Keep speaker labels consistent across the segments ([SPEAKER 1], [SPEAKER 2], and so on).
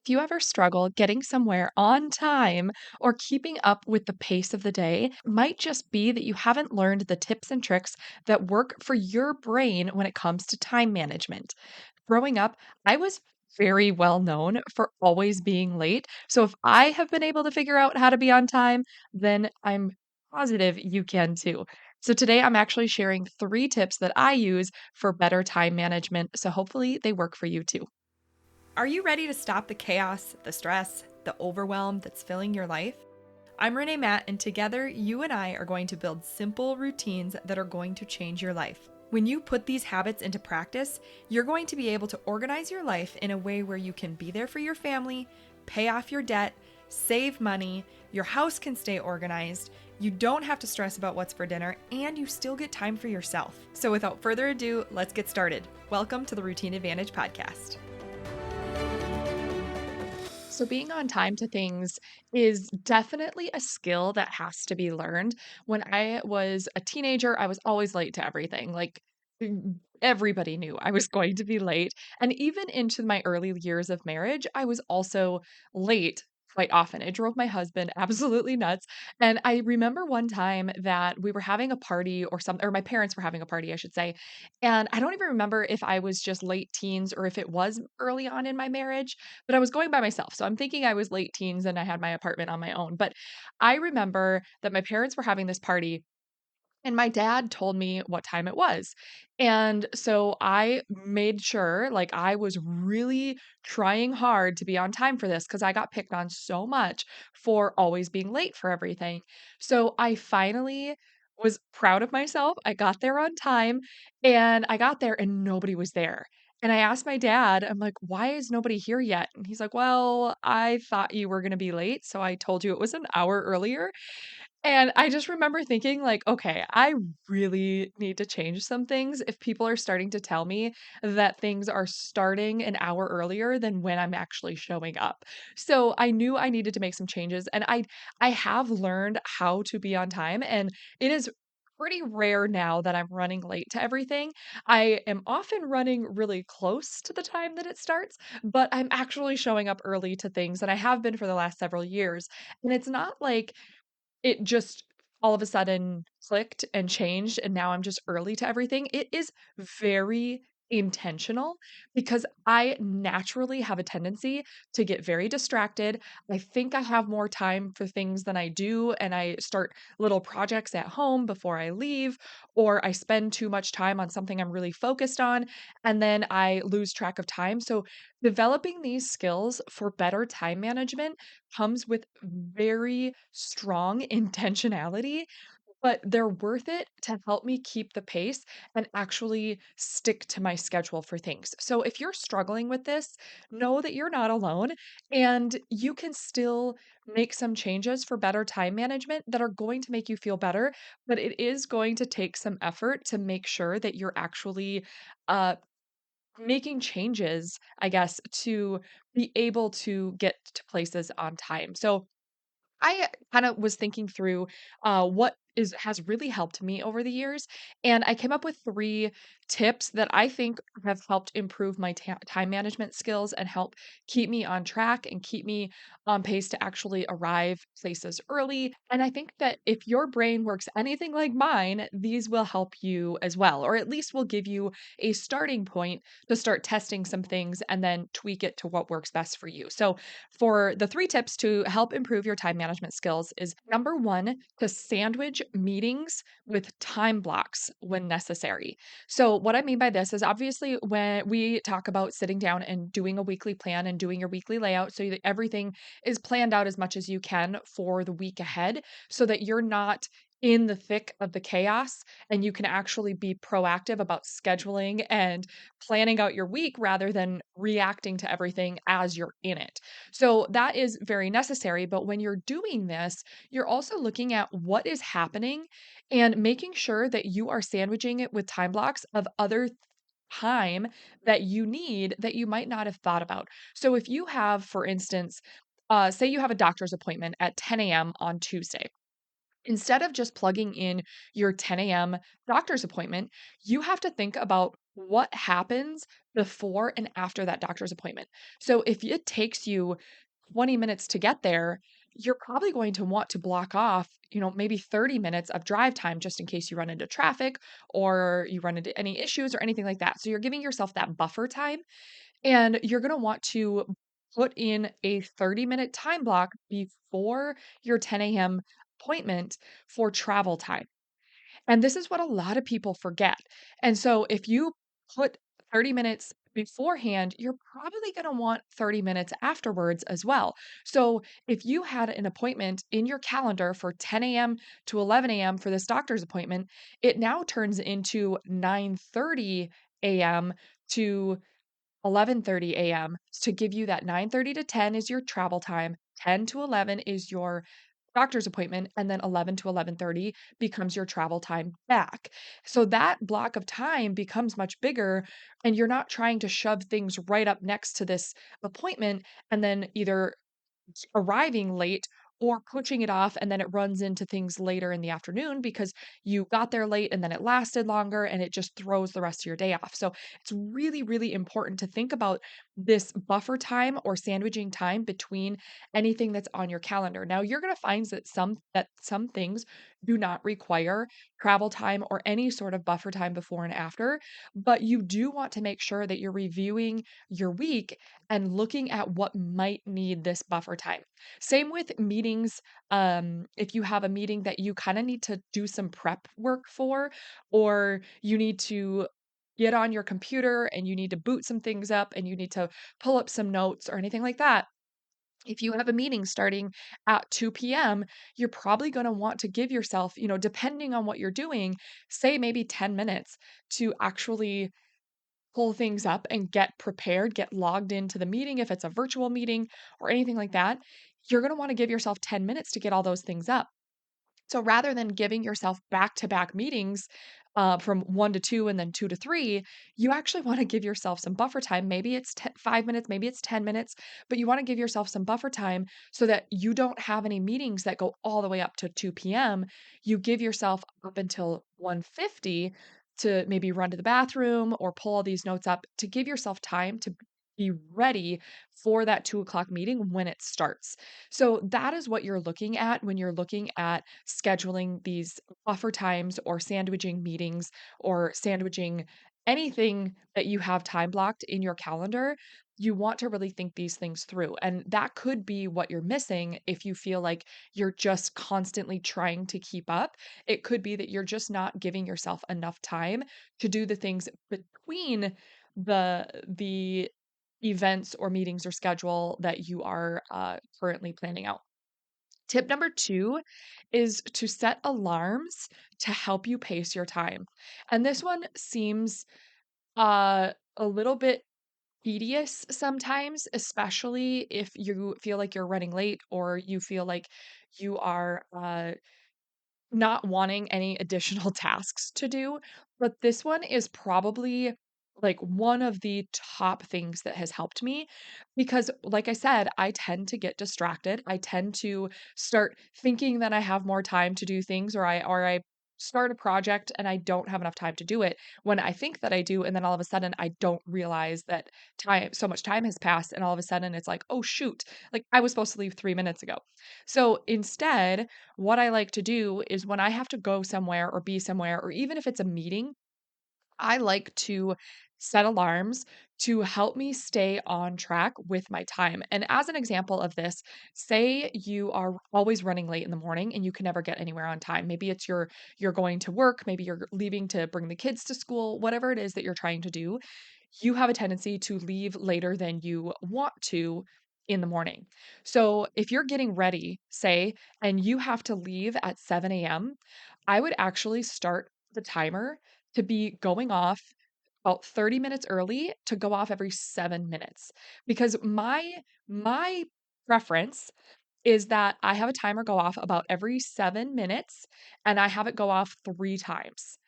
[SPEAKER 1] If you ever struggle getting somewhere on time or keeping up with the pace of the day, it might just be that you haven't learned the tips and tricks that work for your brain when it comes to time management. Growing up, I was very well known for always being late. So if I have been able to figure out how to be on time, then I'm positive you can too. So today I'm actually sharing 3 tips that I use for better time management. So hopefully they work for you too.
[SPEAKER 2] Are you ready to stop the chaos, the stress, the overwhelm that's filling your life? I'm Renae Matt, and together you and I are going to build simple routines that are going to change your life. When you put these habits into practice, you're going to be able to organize your life in a way where you can be there for your family, pay off your debt, save money, your house can stay organized, you don't have to stress about what's for dinner, and you still get time for yourself. So without further ado, let's get started. Welcome to the Routine Advantage Podcast.
[SPEAKER 1] So, being on time to things is definitely a skill that has to be learned. When I was a teenager, I was always late to everything. Everybody knew I was going to be late. And even into my early years of marriage, I was also late quite often. It drove my husband absolutely nuts. And I remember one time that we were having a party or something, or my parents were having a party, I should say. And I don't even remember if I was just late teens or if it was early on in my marriage, but I was going by myself. So I'm thinking I was late teens and I had my apartment on my own. But I remember that my parents were having this party and my dad told me what time it was. And so I made sure, like, I was really trying hard to be on time for this because I got picked on so much for always being late for everything. So I finally was proud of myself. I got there on time and I got there and nobody was there. And I asked my dad, I'm like, why is nobody here yet? And he's like, well, I thought you were going to be late. So I told you it was an hour earlier. And I just remember thinking like, "Okay, I really need to change some things if people are starting to tell me that things are starting an hour earlier than when I'm actually showing up." So, I knew I needed to make some changes, and I have learned how to be on time, and it is pretty rare now that I'm running late to everything. I am often running really close to the time that it starts, but I'm actually showing up early to things, and I have been for the last several years. And it's not like it just all of a sudden clicked and changed, and now I'm just early to everything. It is very intentional because I naturally have a tendency to get very distracted. I think I have more time for things than I do, and I start little projects at home before I leave, or I spend too much time on something I'm really focused on, and then I lose track of time. So, developing these skills for better time management comes with very strong intentionality, but they're worth it to help me keep the pace and actually stick to my schedule for things. So if you're struggling with this, know that you're not alone and you can still make some changes for better time management that are going to make you feel better, but it is going to take some effort to make sure that you're actually uh making changes, I guess, to be able to get to places on time. So I kind of was thinking through what is has really helped me over the years, and I came up with 3 tips that I think have helped improve my time management skills and help keep me on track and keep me on pace to actually arrive places early. And I think that if your brain works anything like mine, these will help you as well, or at least will give you a starting point to start testing some things and then tweak it to what works best for you. So for the 3 tips to help improve your time management skills is number one, to sandwich meetings with time blocks when necessary. So, what I mean by this is obviously when we talk about sitting down and doing a weekly plan and doing your weekly layout so that everything is planned out as much as you can for the week ahead so that you're not in the thick of the chaos and you can actually be proactive about scheduling and planning out your week rather than reacting to everything as you're in it. So that is very necessary. But when you're doing this, you're also looking at what is happening and making sure that you are sandwiching it with time blocks of other time that you need that you might not have thought about. So if you have, for instance, say you have a doctor's appointment at 10 a.m. on Tuesday Instead of just plugging in your 10 a.m. doctor's appointment, you have to think about what happens before and after that doctor's appointment. So if it takes you 20 minutes to get there, you're probably going to want to block off, maybe 30 minutes of drive time just in case you run into traffic or you run into any issues or anything like that. So you're giving yourself that buffer time, and you're going to want to put in a 30-minute time block before your 10 a.m. appointment for travel time. And this is what a lot of people forget. And so if you put 30 minutes beforehand, you're probably going to want 30 minutes afterwards as well. So if you had an appointment in your calendar for 10 a.m. to 11 a.m. for this doctor's appointment, it now turns into 9:30 a.m. to 11:30 a.m. to give you that 9:30 to 10 is your travel time, 10 to 11 is your doctor's appointment, and then 11 to 11:30 becomes your travel time back. So that block of time becomes much bigger, and you're not trying to shove things right up next to this appointment and then either arriving late or pushing it off, and then it runs into things later in the afternoon because you got there late and then it lasted longer and it just throws the rest of your day off. So it's really, really important to think about this buffer time or sandwiching time between anything that's on your calendar. Now you're going to find that some things do not require travel time or any sort of buffer time before and after, but you do want to make sure that you're reviewing your week and looking at what might need this buffer time. Same with meetings. If you have a meeting that you kind of need to do some prep work for, or you need to get on your computer and you need to boot some things up and you need to pull up some notes or anything like that. If you have a meeting starting at 2 p.m., you're probably going to want to give yourself, depending on what you're doing, say maybe 10 minutes to actually pull things up and get prepared, get logged into the meeting if it's a virtual meeting or anything like that. You're going to want to give yourself 10 minutes to get all those things up. So rather than giving yourself back to back meetings from 1 to 2 and then 2 to 3, you actually want to give yourself some buffer time. Maybe it's 5 minutes, maybe it's 10 minutes, but you want to give yourself some buffer time so that you don't have any meetings that go all the way up to 2 p.m. You give yourself up until 1:50 to maybe run to the bathroom or pull all these notes up to give yourself time to be ready for that 2 o'clock meeting when it starts. So that is what you're looking at when you're looking at scheduling these buffer times or sandwiching meetings or sandwiching anything that you have time blocked in your calendar. You want to really think these things through. And that could be what you're missing if you feel like you're just constantly trying to keep up. It could be that you're just not giving yourself enough time to do the things between the events or meetings or schedule that you are currently planning out. Tip number two is to set alarms to help you pace your time. And this one seems a little bit tedious sometimes, especially if you feel like you're running late or you feel like you are not wanting any additional tasks to do, but this one is probably like one of the top things that has helped me because like I said, I tend to get distracted. I tend to start thinking that I have more time to do things or I start a project and I don't have enough time to do it when I think that I do, and then all of a sudden I don't realize that so much time has passed, and all of a sudden it's like, "Oh shoot, like I was supposed to leave 3 minutes ago." So instead, what I like to do is when I have to go somewhere or be somewhere, or even if it's a meeting, I like to set alarms to help me stay on track with my time. And as an example of this, say you are always running late in the morning and you can never get anywhere on time. Maybe it's you're going to work, maybe you're leaving to bring the kids to school, whatever it is that you're trying to do, you have a tendency to leave later than you want to in the morning. So if you're getting ready, say, and you have to leave at 7 a.m., I would actually start the timer to be going off about 30 minutes early to go off every 7 minutes. Because my preference is that I have a timer go off about every 7 minutes and I have it go off 3 times.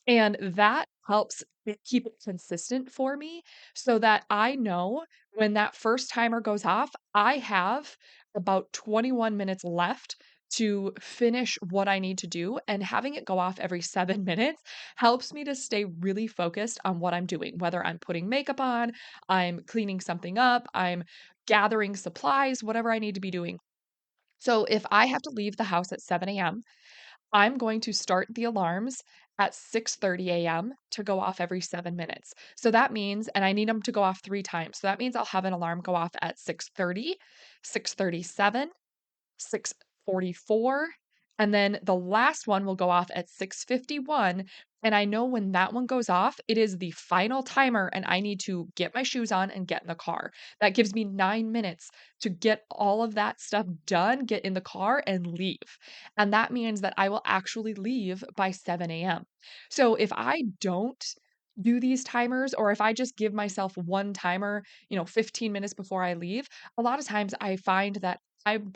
[SPEAKER 1] And that helps keep it consistent for me so that I know when that first timer goes off, I have about 21 minutes left to finish what I need to do, and having it go off every 7 minutes helps me to stay really focused on what I'm doing, whether I'm putting makeup on, I'm cleaning something up, I'm gathering supplies, whatever I need to be doing. So if I have to leave the house at 7 AM, I'm going to start the alarms at 6:30 AM to go off every 7 minutes. So that means and I need them to go off 3 times. So that means I'll have an alarm go off at 6:30, 6:37, 6:44, and then the last one will go off at 6:51, and I know when that one goes off, it is the final timer and I need to get my shoes on and get in the car. That gives me 9 minutes to get all of that stuff done, get in the car and leave. And that means that I will actually leave by 7 AM. So if I don't do these timers or if I just give myself one timer, 15 minutes before I leave, a lot of times I find that I'm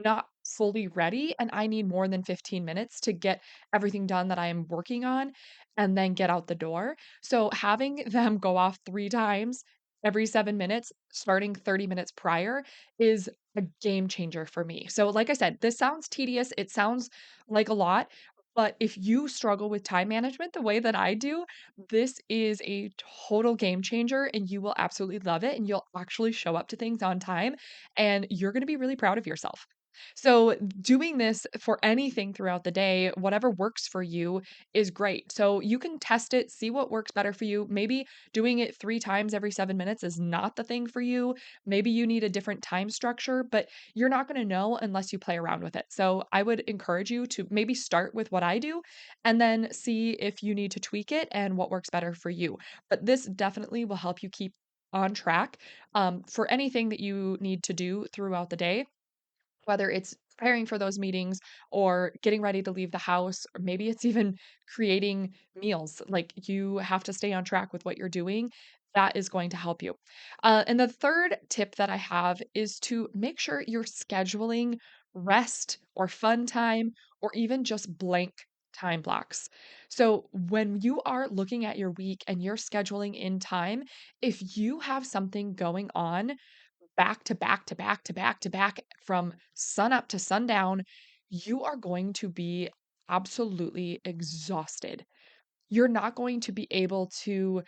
[SPEAKER 1] not fully ready and I need more than 15 minutes to get everything done that I am working on and then get out the door. So having them go off 3 times every 7 minutes, starting 30 minutes prior, is a game changer for me. So like I said, this sounds tedious, it sounds like a lot, but if you struggle with time management the way that I do, this is a total game changer and you will absolutely love it and you'll actually show up to things on time and you're going to be really proud of yourself. So, doing this for anything throughout the day, whatever works for you is great. So, you can test it, see what works better for you. Maybe doing it 3 times every 7 minutes is not the thing for you. Maybe you need a different time structure, but you're not going to know unless you play around with it. So, I would encourage you to maybe start with what I do and then see if you need to tweak it and what works better for you. But this definitely will help you keep on track for anything that you need to do throughout the day, whether it's preparing for those meetings or getting ready to leave the house, or maybe it's even creating meals. Like you have to stay on track with what you're doing. That is going to help you. And the third tip that I have is to make sure you're scheduling rest or fun time or even just blank time blocks. So when you are looking at your week and you're scheduling in time, if you have something going on back to back to back to back to back from sun up to sundown, you are going to be absolutely exhausted. You're not going to be able to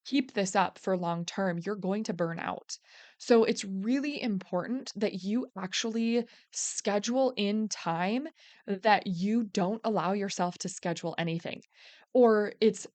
[SPEAKER 1] keep this up for long term, you're going to burn out. So it's really important that you actually schedule in time that you don't allow yourself to schedule anything. Or it's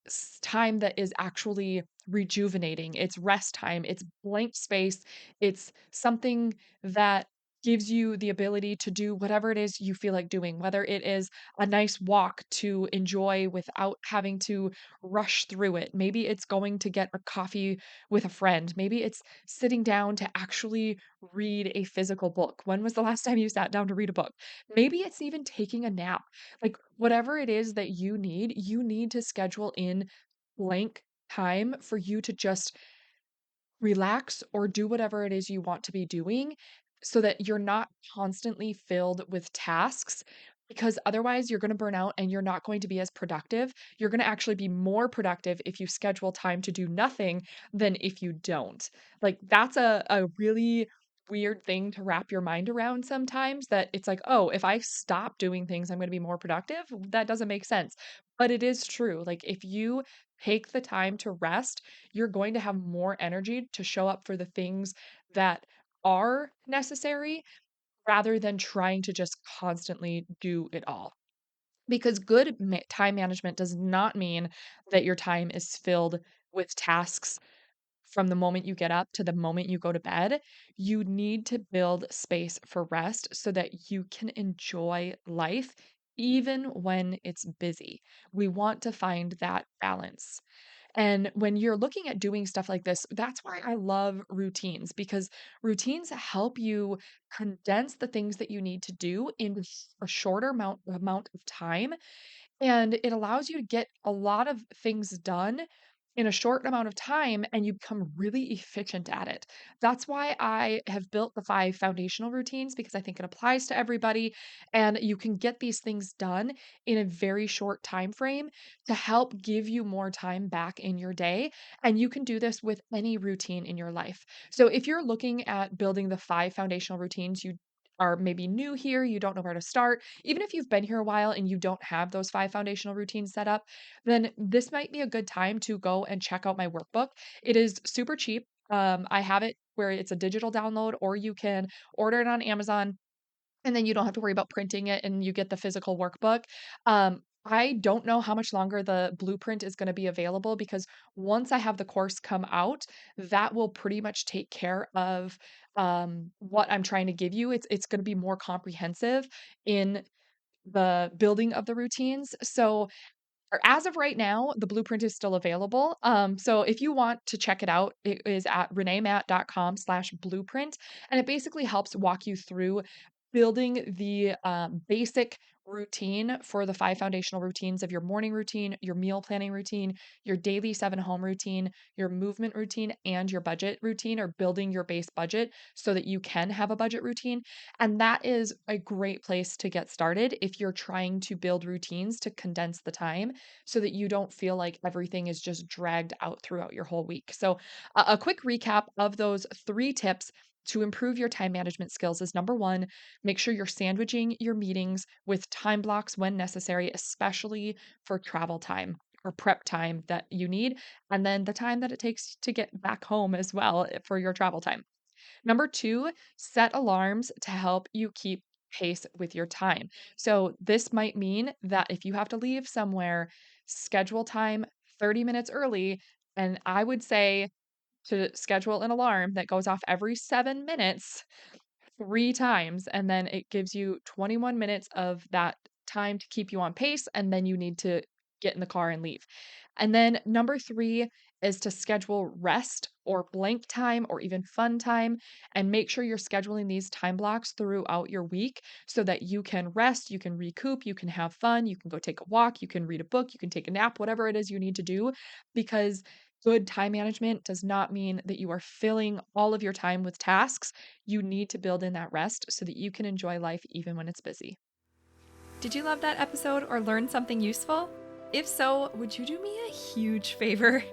[SPEAKER 1] time that is actually rejuvenating, it's rest time, it's blank space, it's something that gives you the ability to do whatever it is you feel like doing, whether it is a nice walk to enjoy without having to rush through it. Maybe it's going to get a coffee with a friend. Maybe it's sitting down to actually read a physical book. When was the last time you sat down to read a book? Maybe it's even taking a nap. Like whatever it is that you need to schedule in blank time for you to just relax or do whatever it is you want to be doing so that you're not constantly filled with tasks because otherwise you're going to burn out and you're not going to be as productive. You're going to actually be more productive if you schedule time to do nothing than if you don't. Like that's a really weird thing to wrap your mind around sometimes that it's like, oh, if I stop doing things, I'm going to be more productive. That doesn't make sense. But it is true. Like if you take the time to rest, you're going to have more energy to show up for the things that are necessary rather than trying to just constantly do it all. Because good time management does not mean that your time is filled with tasks from the moment you get up to the moment you go to bed. You need to build space for rest so that you can enjoy life even when it's busy. We want to find that balance. And when you're looking at doing stuff like this, that's why I love routines because routines help you condense the things that you need to do in a shorter amount of time, and it allows you to get a lot of things done in a short amount of time and you become really efficient at it. That's why I have built the 5 foundational routines because I think it applies to everybody and you can get these things done in a very short time frame to help give you more time back in your day, and you can do this with any routine in your life. So if you're looking at building the 5 foundational routines, you are maybe new here, you don't know where to start, even if you've been here a while and you don't have those 5 foundational routines set up, then this might be a good time to go and check out my workbook. It is super cheap. I have it where it's a digital download, or you can order it on Amazon, and then you don't have to worry about printing it and you get the physical workbook. I don't know how much longer the blueprint is going to be available, because once I have the course come out, that will pretty much take care of what I'm trying to give you. It's going to be more comprehensive in the building of the routines. So or as of right now, the blueprint is still available. So if you want to check it out, it is at reneemat.com/blueprint. And it basically helps walk you through building the basic routine for the 5 foundational routines of your morning routine, your meal planning routine, your daily 7 home routine, your movement routine, and your budget routine, or building your base budget so that you can have a budget routine. And that is a great place to get started if you're trying to build routines to condense the time so that you don't feel like everything is just dragged out throughout your whole week. So, a quick recap of those 3 tips to improve your time management skills is: number one, make sure you're sandwiching your meetings with time blocks when necessary, especially for travel time or prep time that you need, and then the time that it takes to get back home as well for your travel time. Number two, set alarms to help you keep pace with your time. So, this might mean that if you have to leave somewhere, schedule time 30 minutes early. And I would say to schedule an alarm that goes off every 7 minutes 3 times, and then it gives you 21 minutes of that time to keep you on pace, and then you need to get in the car and leave. And then number 3 is to schedule rest or blank time or even fun time, and make sure you're scheduling these time blocks throughout your week so that you can rest, you can recoup, you can have fun, you can go take a walk, you can read a book, you can take a nap, whatever it is you need to do, because good time management does not mean that you are filling all of your time with tasks. You need to build in that rest so that you can enjoy life even when it's busy.
[SPEAKER 2] Did you love that episode or learn something useful? If so, would you do me a huge favor?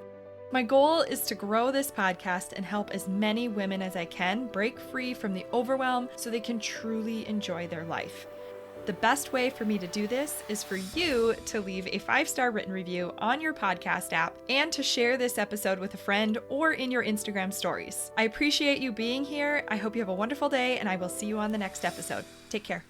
[SPEAKER 2] My goal is to grow this podcast and help as many women as I can break free from the overwhelm so they can truly enjoy their life. The best way for me to do this is for you to leave a 5-star written review on your podcast app and to share this episode with a friend or in your Instagram stories. I appreciate you being here. I hope you have a wonderful day, and I will see you on the next episode. Take care.